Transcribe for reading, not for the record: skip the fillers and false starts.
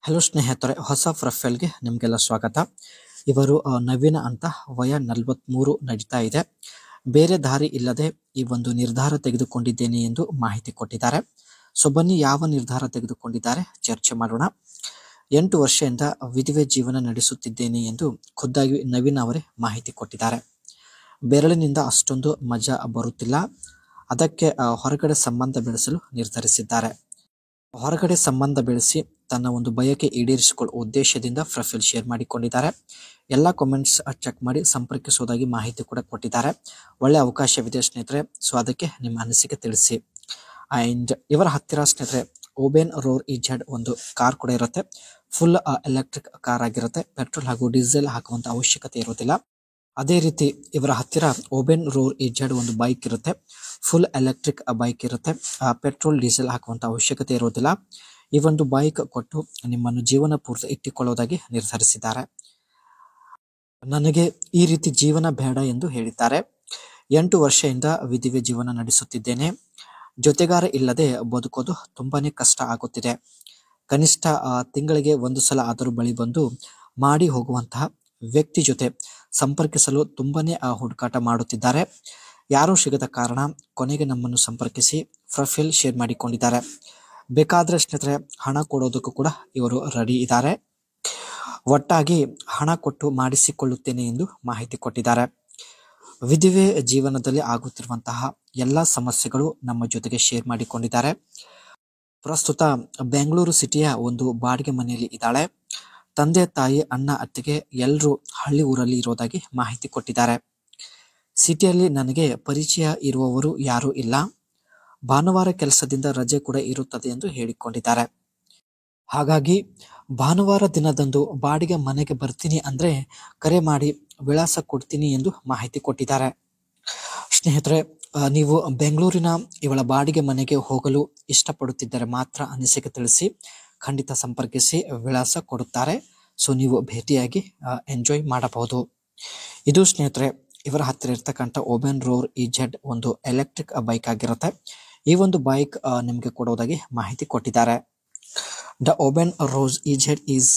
Hello ಸ್ನೇಹಿತರೆ, ಹೊಸ ಪ್ರೊಫೈಲ್ಗೆ ನಿಮಗೆಲ್ಲ ಸ್ವಾಗತ. ಇವರು ನವೀನ ಅಂತ, ವಯ 43 ನಡೀತಾ ಇದೆ. ಬೇರೆ ದಾರಿ ಇಲ್ಲದೆ ಈ ಒಂದು ನಿರ್ಧಾರ ತೆಗೆದುಕೊಂಡಿದ್ದೇನೆ ಎಂದು ಮಾಹಿತಿ ಕೊಟ್ಟಿದ್ದಾರೆ. ಸೊ ಬನ್ನಿ, ಯಾವ ನಿರ್ಧಾರ ತೆಗೆದುಕೊಂಡಿದ್ದಾರೆ ಚರ್ಚೆ ಮಾಡೋಣ. 8 ವರ್ಷದಿಂದ ವಿಧವೆ ಜೀವನ ನಡೆಸುತ್ತಿದ್ದೇನೆ ಎಂದು ಖುದ್ದಾಗಿ ನವೀನ್ ಅವರೇ ಮಾಹಿತಿ ಕೊಟ್ಟಿದ್ದಾರೆ. ಬೆರಳಿನಿಂದ ಅಷ್ಟೊಂದು ಮಜಾ ಬರುತ್ತಿಲ್ಲ, ಅದಕ್ಕೆ ಹೊರಗಡೆ ಸಂಬಂಧ ಬೆಳೆಸಲು ನಿರ್ಧರಿಸಿದ್ದಾರೆ. ಹೊರಗಡೆ ಸಂಬಂಧ ಬೆಳೆಸಿ ತನ್ನ ಒಂದು ಬಯಕೆ ಈಡೇರಿಸಿಕೊಳ್ಳುವ ಉದ್ದೇಶದಿಂದ ಪ್ರೊಫೈಲ್ ಶೇರ್ ಮಾಡಿಕೊಂಡಿದ್ದಾರೆ. ಎಲ್ಲ ಕಾಮೆಂಟ್ಸ್ ಚೆಕ್ ಮಾಡಿ ಸಂಪರ್ಕಿಸುವುದಾಗಿ ಮಾಹಿತಿ ಕೂಡ ಕೊಟ್ಟಿದ್ದಾರೆ. ಒಳ್ಳೆ ಅವಕಾಶವಿದೆ ಸ್ನೇಹಿತರೆ, ಸೊ ಅದಕ್ಕೆ ನಿಮ್ಮ ಅನಿಸಿಕೆ ತಿಳಿಸಿ. ಆ್ಯಂಡ್ ಇವರ ಹತ್ತಿರ ಸ್ನೇಹಿತರೆ ಓಬೆನ್ ರೋರ್ ಇಜೆಡ್ ಒಂದು ಕಾರ್ ಕೂಡ ಇರುತ್ತೆ. ಫುಲ್ ಎಲೆಕ್ಟ್ರಿಕ್ ಕಾರ್ ಆಗಿರುತ್ತೆ. ಪೆಟ್ರೋಲ್ ಹಾಗೂ ಡೀಸೆಲ್ ಹಾಕುವಂತ ಅವಶ್ಯಕತೆ ಇರುವುದಿಲ್ಲ. ಅದೇ ರೀತಿ ಇವರ ಹತ್ತಿರ ಓಬೆನ್ ರೋರ್ ಇಜೆಡ್ ಒಂದು ಬೈಕ್ ಇರುತ್ತೆ. ಫುಲ್ ಎಲೆಕ್ಟ್ರಿಕ್ ಬೈಕ್ ಇರುತ್ತೆ. ಪೆಟ್ರೋಲ್ ಡೀಸೆಲ್ ಹಾಕುವಂತ ಅವಶ್ಯಕತೆ ಇರುವುದಿಲ್ಲ. ಈ ಒಂದು ಬೈಕ್ ಕೊಟ್ಟು ನಿಮ್ಮನ್ನು ಜೀವನ ಪೂರ್ತಿ ಇಟ್ಟುಕೊಳ್ಳುವುದಾಗಿ ನಿರ್ಧರಿಸಿದ್ದಾರೆ. ನನಗೆ ಈ ರೀತಿ ಜೀವನ ಬೇಡ ಎಂದು ಹೇಳಿದ್ದಾರೆ. 8 ವರ್ಷದಿಂದ ವಿಧಿವೆ ಜೀವನ ನಡೆಸುತ್ತಿದ್ದೇನೆ. ಜೊತೆಗಾರ ಇಲ್ಲದೆ ಬದುಕೋದು ತುಂಬಾನೇ ಕಷ್ಟ ಆಗುತ್ತಿದೆ. ಕನಿಷ್ಠ ತಿಂಗಳಿಗೆ ಒಂದು ಸಲ ಆದರೂ ಬಳಿ ಬಂದು ಮಾಡಿ ಹೋಗುವಂತಹ ವ್ಯಕ್ತಿ ಜೊತೆ ಸಂಪರ್ಕಿಸಲು ತುಂಬಾನೇ ಹುಡುಕಾಟ ಮಾಡುತ್ತಿದ್ದಾರೆ. ಯಾರೂ ಸಿಗದ ಕಾರಣ ಕೊನೆಗೆ ನಮ್ಮನ್ನು ಸಂಪರ್ಕಿಸಿ ಪ್ರೊಫೈಲ್ ಶೇರ್ ಮಾಡಿಕೊಂಡಿದ್ದಾರೆ. ಬೇಕಾದ್ರೆ ಸ್ನೇಹಿತರೆ ಹಣ ಕೊಡೋದಕ್ಕೂ ಕೂಡ ಇವರು ರೆಡಿ ಇದ್ದಾರೆ. ಒಟ್ಟಾಗಿ ಹಣ ಕೊಟ್ಟು ಮಾಡಿಸಿಕೊಳ್ಳುತ್ತೇನೆ ಎಂದು ಮಾಹಿತಿ ಕೊಟ್ಟಿದ್ದಾರೆ. ವಿಧಿವೆ ಜೀವನದಲ್ಲಿ ಆಗುತ್ತಿರುವಂತಹ ಎಲ್ಲ ಸಮಸ್ಯೆಗಳು ನಮ್ಮ ಜೊತೆಗೆ ಶೇರ್ ಮಾಡಿಕೊಂಡಿದ್ದಾರೆ. ಪ್ರಸ್ತುತ ಬೆಂಗಳೂರು ಸಿಟಿಯ ಒಂದು ಬಾಡಿಗೆ ಮನೆಯಲ್ಲಿ ಇದ್ದಾಳೆ. ತಂದೆ ತಾಯಿ ಅಣ್ಣ ಅತ್ತಿಗೆ ಎಲ್ಲರೂ ಹಳ್ಳಿ ಊರಲ್ಲಿ ಇರೋದಾಗಿ ಮಾಹಿತಿ ಕೊಟ್ಟಿದ್ದಾರೆ. ಸಿಟಿಯಲ್ಲಿ ನನಗೆ ಪರಿಚಯ ಇರುವವರು ಯಾರೂ ಇಲ್ಲ. ಭಾನುವಾರ ಕೆಲಸದಿಂದ ರಜೆ ಕೂಡ ಇರುತ್ತದೆ ಎಂದು ಹೇಳಿಕೊಂಡಿದ್ದಾರೆ. ಹಾಗಾಗಿ ಭಾನುವಾರ ದಿನದಂದು ಬಾಡಿಗೆ ಮನೆಗೆ ಬರ್ತೀನಿ ಅಂದ್ರೆ ಕರೆ ಮಾಡಿ ವಿಳಾಸ ಕೊಡ್ತೀನಿ ಎಂದು ಮಾಹಿತಿ ಕೊಟ್ಟಿದ್ದಾರೆ. ಸ್ನೇಹಿತರೆ, ನೀವು ಬೆಂಗಳೂರಿನ ಇವಳ ಬಾಡಿಗೆ ಮನೆಗೆ ಹೋಗಲು ಇಷ್ಟಪಡುತ್ತಿದ್ದರೆ ಮಾತ್ರ ಅನಿಸಿಕೆ ತಿಳಿಸಿ. ಖಂಡಿತ ಸಂಪರ್ಕಿಸಿ, ವಿಳಾಸ ಕೊಡುತ್ತಾರೆ. ಸೊ ನೀವು ಭೇಟಿಯಾಗಿ ಎಂಜಾಯ್ ಮಾಡಬಹುದು. ಇದು ಸ್ನೇಹಿತರೆ ಇವರ ಹತ್ತಿರ ಇರ್ತಕ್ಕಂಥ ಓಬೆನ್ ರೋರ್ ಇಜೆಡ್ ಒಂದು ಎಲೆಕ್ಟ್ರಿಕ್ ಬೈಕ್ ಆಗಿರುತ್ತೆ. ಈ ಒಂದು ಬೈಕ್ ನಿಮಗೆ ಕೊಡುವುದಾಗಿ ಮಾಹಿತಿ ಕೊಟ್ಟಿದ್ದಾರೆ. The Oben Rorr EZ is